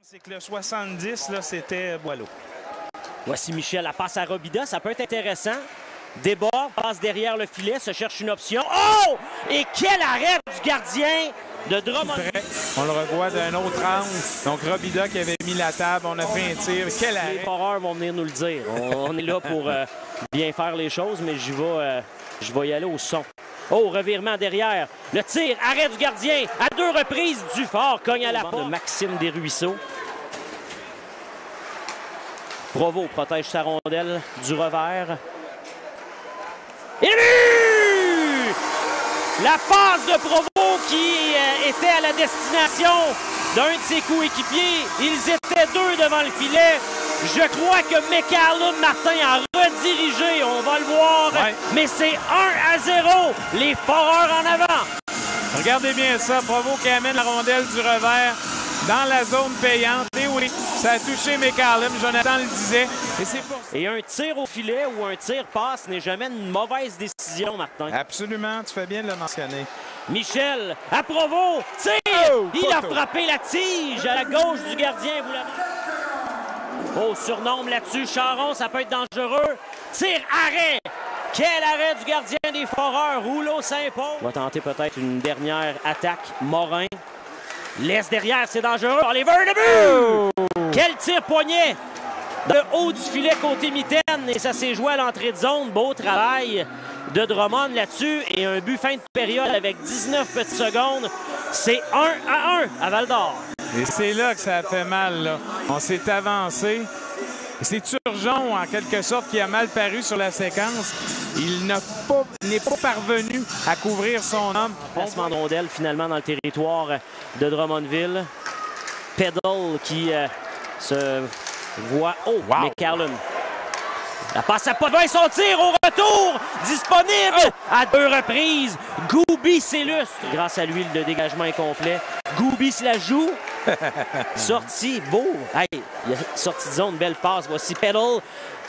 C'est que le 70, là, c'était Boileau. Voici Michel, la passe à Robida, ça peut être intéressant. Débord, passe derrière le filet, se cherche une option. Oh! Et quel arrêt du gardien de Drummond. On le revoit d'un autre angle. Donc Robida qui avait mis la table, on a fait un tir. Quel arrêt! Les foreurs vont venir nous le dire. On est là pour bien faire les choses, mais je vais y aller au son. Oh, revirement derrière. Le tir, arrêt du gardien. À deux reprises, Dufort cogne à la porte de Maxime Desruisseaux. Provo protège sa rondelle du revers. Et le but! La passe de Provo qui était à la destination d'un de ses coéquipiers. Ils étaient deux devant le filet. Je crois que McCallum Martin a redirigé, on va le voir, ouais. Mais c'est 1-0, les Foreurs en avant. Regardez bien ça, Provo qui amène la rondelle du revers dans la zone payante. Et oui, ça a touché McCallum, Jonathan le disait. Et un tir au filet ou un tir passe n'est jamais une mauvaise décision, Martin. Absolument, tu fais bien de le mentionner. Michel, à Provo, tire! Il a frappé la tige à la gauche du gardien. Oh, surnombre là-dessus, Charon, ça peut être dangereux. Tire, arrêt! Quel arrêt du gardien des Foreurs, Rouleau s'impose. On va tenter peut-être une dernière attaque, Morin. Laisse derrière, c'est dangereux. Oliver, le but! Quel tir poignet! Dans le haut du filet côté mitaine, et ça s'est joué à l'entrée de zone. Beau travail de Drummond là-dessus. Et un but fin de période avec 19 petites secondes. C'est 1-1 à Val-d'Or. Et c'est là que ça a fait mal, là. On s'est avancé. C'est Turgeon, en quelque sorte, qui a mal paru sur la séquence. Il n'est pas parvenu à couvrir son homme. Placement de rondelle, finalement, dans le territoire de Drummondville. Peddle qui se voit... Oh, wow. McCallum. La passe à Potvin, son tir au retour, disponible à deux reprises. Goubi s'illustre. Grâce à lui, le dégagement est complet. Goubi se la joue. Sortie, beau. Hey, il a sorti de zone, belle passe. Voici Peddle.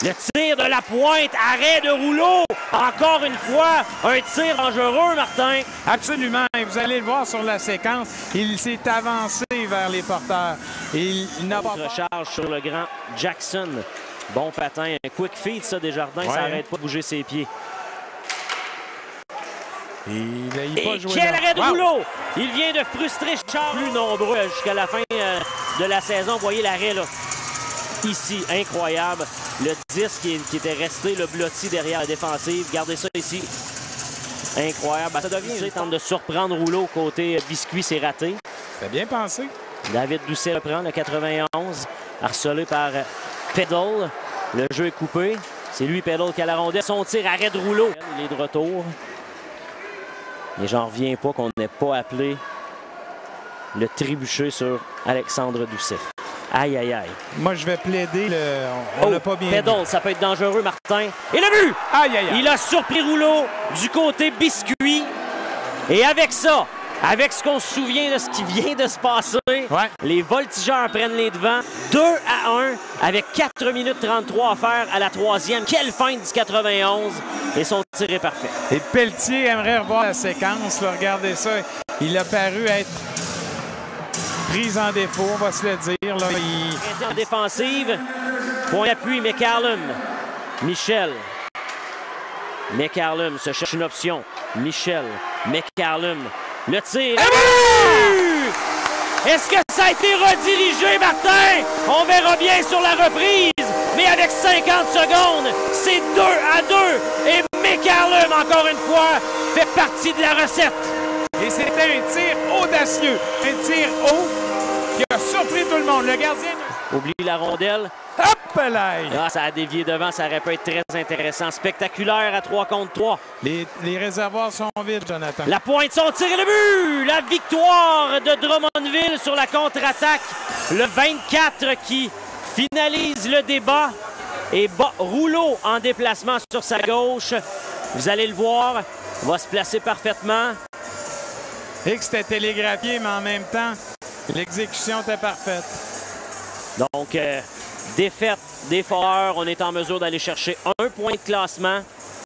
Le tir de la pointe, arrêt de Rouleau. Encore une fois, un tir dangereux, Martin. Absolument. Et vous allez le voir sur la séquence. Il s'est avancé vers les porteurs. Il n'a pas... Recharge sur le grand Jackson. Bon patin, un quick feed, ça, Desjardins, ouais. Ça n'arrête pas de bouger ses pieds. Et quel arrêt de Rouleau! Il vient de frustrer Charles. Plus nombreux jusqu'à la fin de la saison. Vous voyez l'arrêt là. Ici, incroyable. Le 10 qui était resté, le blotti derrière la défensive. Regardez ça ici. Incroyable. Ça devient. Il tente de surprendre Rouleau côté biscuit, c'est raté. C'est bien pensé. David Doucet reprend le 91. Harcelé par Peddle. Le jeu est coupé. C'est lui, Peddle, qui a la rondelle. Son tir, arrêt de Rouleau. Il est de retour. Mais j'en reviens pas qu'on n'ait pas appelé le trébuchet sur Alexandre Doucet. Aïe, aïe, aïe. Moi, je vais plaider. On n'a pas bien Peddle, ça peut être dangereux, Martin. Et le but! Aïe, aïe, aïe. Il a surpris Rouleau du côté biscuit. Et avec ça, avec ce qu'on se souvient de ce qui vient de se passer, ouais. Les voltigeurs prennent les devants 2-1 avec 4 minutes 33 à faire à la troisième. Quelle fin du 91! Et son tir est parfait. Et Pelletier aimerait revoir la séquence. Là, regardez ça. Il a paru être pris en défaut, on va se le dire. Là, En défensive, point d'appui, McCallum. Michel. McCallum se cherche une option. Michel. McCallum. Le tir. Est-ce que ça a été redirigé, Martin? On verra bien sur la reprise. Mais avec 50 secondes, c'est 2-2. Et McCallum, encore une fois, fait partie de la recette. Et c'était un tir audacieux. Un tir haut qui a surpris tout le monde. Le gardien... Oublie la rondelle. Hop là! Ah, ça a dévié devant, ça aurait pu être très intéressant. Spectaculaire à 3 contre 3. Les réservoirs sont vides, Jonathan. La pointe, son tir et le but! La victoire de Drummondville sur la contre-attaque. Le 24 qui finalise le débat. Et Rouleau en déplacement sur sa gauche. Vous allez le voir, va se placer parfaitement. Et que c'était télégraphié, mais en même temps, l'exécution était parfaite. Donc, défaite des Foreurs. On est en mesure d'aller chercher un point de classement.